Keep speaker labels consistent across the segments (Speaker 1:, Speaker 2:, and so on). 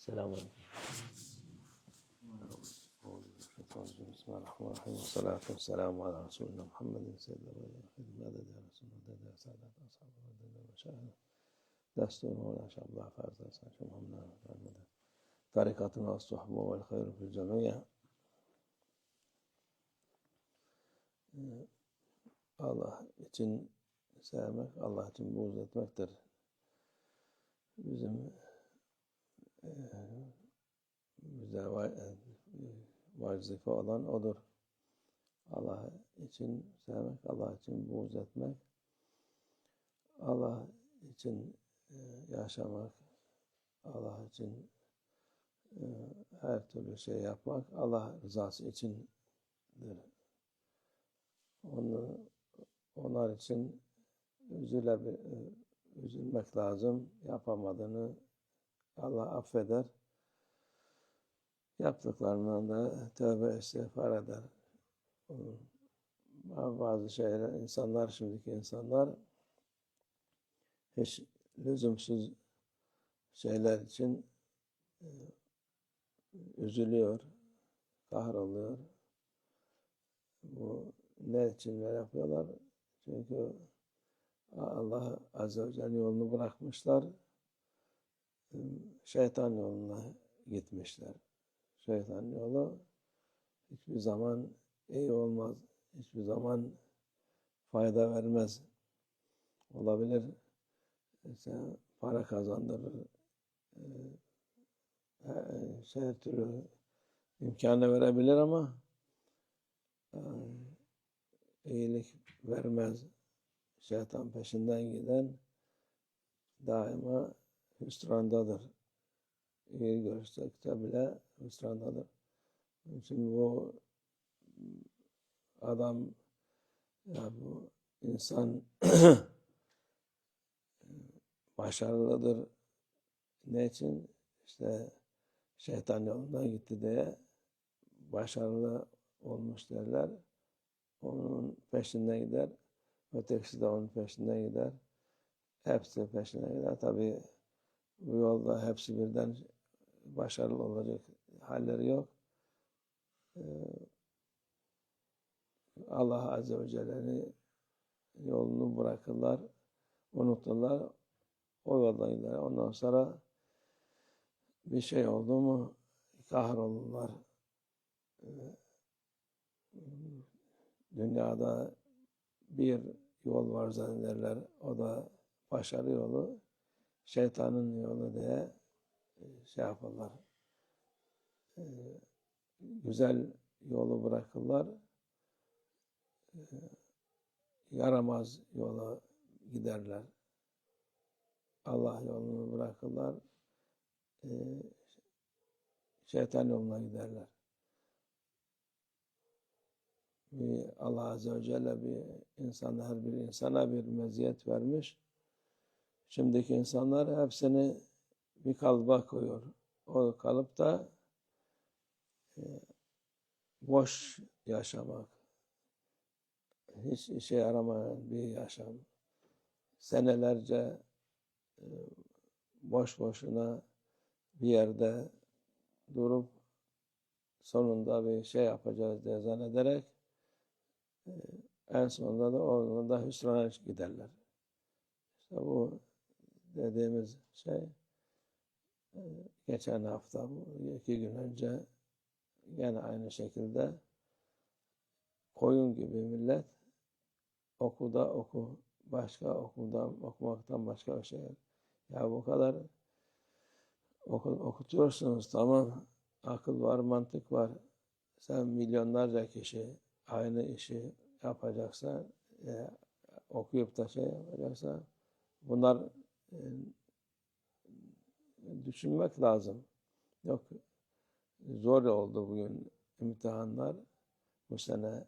Speaker 1: Selamünaleyküm. Bismillahirrahmanirrahim. Salatu vesselamu ala Resulina Muhammedin seyyidil evvelin ve ahirin. Meded ya Resulullah, meded ya Saadat ashabı, meded ya meşâihine. Destur ve şabla farzı saçı Muhammed'e. Tarikatına as-suhbu vel hayru fil cemiyye. Allah için sevmek, Allah için buğz etmektir. Bize vazife olan odur. Allah için sevmek, Allah için buğz etmek, Allah için yaşamak, Allah için her türlü şey yapmak, Allah rızası içindir. Onlar için üzülmek lazım. Yapamadığını Allah affeder. Yaptıklarından da tövbe istiğfar eder. Bazı şeyler, şimdiki insanlar hiç lüzumsuz şeyler için üzülüyor, kahroluyor. Bu ne için yapıyorlar? Çünkü Allah Azze ve Celle yolunu bırakmışlar, şeytan yoluna gitmişler. Şeytan yolu hiçbir zaman iyi olmaz, hiçbir zaman fayda vermez. Olabilir, para kazandırır, her türlü imkanı verebilir ama iyilik vermez. Şeytan peşinden giden daima hüsrandadır. İyi görsekse bile hüsrandadır. Şimdi bu adam, bu insan başarılıdır. Ne için? İşte şeytan yolundan gitti diye başarılı olmuş derler. Onun peşinden gider. Ötekisi de onun peşinden gider. Hepsi peşinden gider. Tabii bu yolda hepsi birden başarılı olacak halleri yok. Allah Azze ve Celle'nin yolunu bırakırlar, unuturlar, o yoldan gider. Ondan sonra bir şey oldu mu kahrolurlar. Dünyada bir yol var zannederler, o da başarı yolu, şeytanın yolu diye şey yaparlar. Güzel yolu bırakırlar, yaramaz yola giderler. Allah yolunu bırakırlar, şeytan yoluna giderler. Allah Azze ve Celle her bir insana bir meziyet vermiş. Şimdiki insanlar hepsini bir kalıba koyuyor. O kalıpta boş yaşamak, hiç işe yaramayan bir yaşam. Senelerce boş boşuna bir yerde durup sonunda bir şey yapacağız diye zannederek en sonunda da onunla hüsrana giderler. İşte bu dediğimiz şey geçen hafta, 2 gün önce gene aynı şekilde koyun gibi millet oku, başka okumaktan başka bir şey yok. Ya bu kadar okutuyorsunuz, tamam, akıl var, mantık var. Sen milyonlarca kişi aynı işi yapacaksa, okuyup da şey yapacaksa, bunlar düşünmek lazım. Yok, zor oldu bugün imtihanlar. Bu sene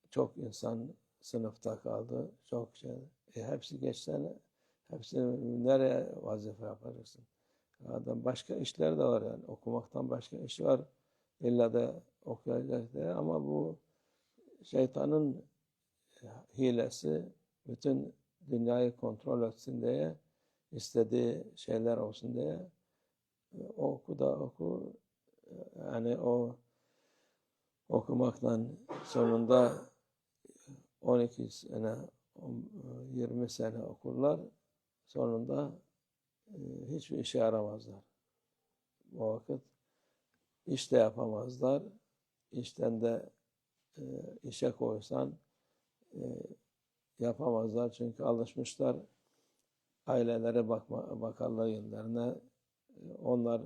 Speaker 1: çok insan sınıfta kaldı. Çok şey. Hepsi geçsene, hepsini nereye vazife yapacaksın? Adam başka işler de var yani. Okumaktan başka iş var. İlla da okuyacak diye. Ama bu şeytanın hilesi, bütün dünyayı kontrol etsin diye, istediği şeyler olsun diye oku da oku. Yani o okumakla sonunda 12 sene, 20 sene okurlar. Sonunda hiçbir işe yaramazlar. O vakit iş de yapamazlar. İşten de işe koysan yapamazlar. Çünkü alışmışlar ailelere bakarlar yerlerine. Onlar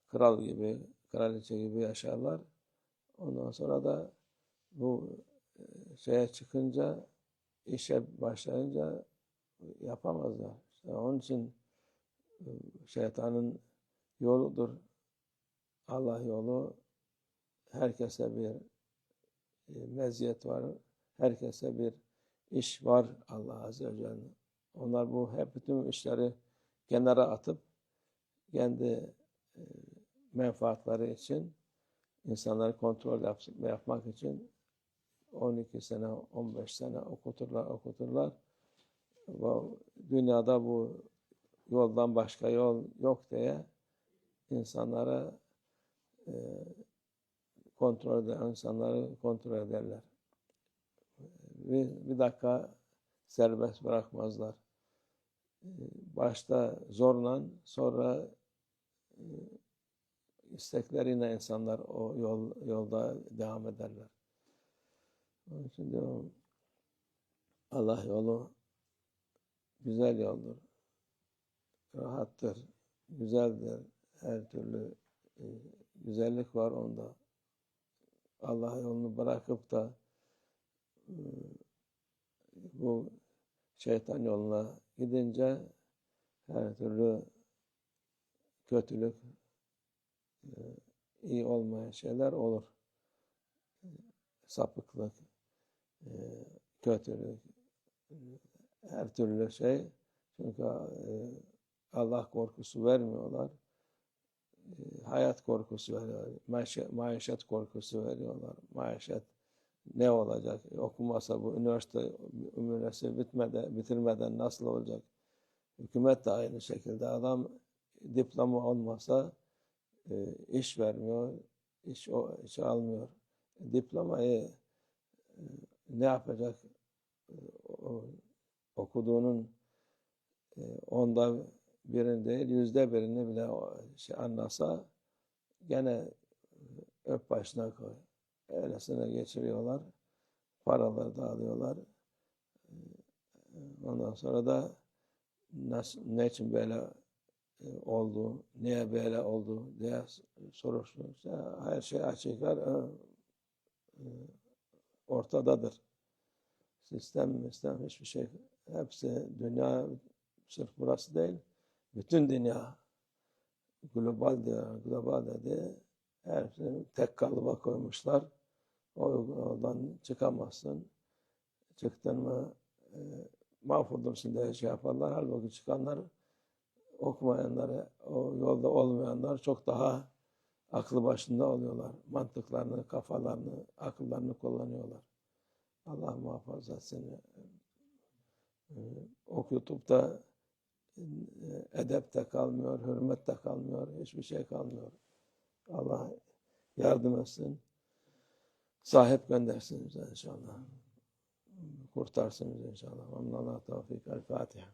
Speaker 1: kral gibi, kraliçe gibi yaşarlar. Ondan sonra da bu şeye çıkınca, işe başlayınca yapamazlar. İşte onun için şeytanın yoludur. Allah yolu, herkese bir meziyet var. Herkese bir iş var Allah Azze ve Celle. Onlar hep bütün işleri kenara atıp kendi menfaatleri için, insanları kontrol yapmak için 12 sene, 15 sene okuturlar. Dünyada bu yoldan başka yol yok diye insanları kontrol ederler. Bir dakika serbest bırakmazlar. Başta zorla, sonra istekleriyle insanlar o yolda devam ederler. Onun için diyorum, Allah yolu güzel yoldur. Rahattır, güzeldir. Her türlü güzellik var onda. Allah yolunu bırakıp da bu şeytan yoluna gidince her türlü kötülük, iyi olmayan şeyler olur. Sapıklık, kötülük, her türlü şey. Çünkü Allah korkusu vermiyorlar. Hayat korkusu veriyorlar. Maişet korkusu veriyorlar. Maişet ne olacak? Okumasa bu üniversite bitirmeden nasıl olacak? Hükümet de aynı şekilde. Adam diploma olmasa iş vermiyor, iş almıyor. Diplomayı ne yapacak? Okuduğunun onda birini değil, %1'ini bile anlasa gene öp başına koy. Öylesine geçiriyorlar. Paraları da alıyorlar. Ondan sonra da ne için böyle oldu, niye böyle oldu diye soruşturursa her şey açıklar ortadadır. Sistem hiçbir şey. Hepsi dünya, sırf burası değil. Bütün dünya global dedi. Hepsini tek kalıba koymuşlar. Oradan çıkamazsın. Çıktın mı mahvolursun diye şey yaparlar. Halbuki çıkanlar, okumayanları, o yolda olmayanlar çok daha aklı başında oluyorlar. Mantıklarını, kafalarını, akıllarını kullanıyorlar. Allah muhafaza etsin. Okuyup da edep de kalmıyor, hürmet de kalmıyor, hiçbir şey kalmıyor. Allah yardım etsin. Sahip göndersin bize inşallah. Kurtarsın bizi inşallah. Allah'a tevfik. El Fatiha.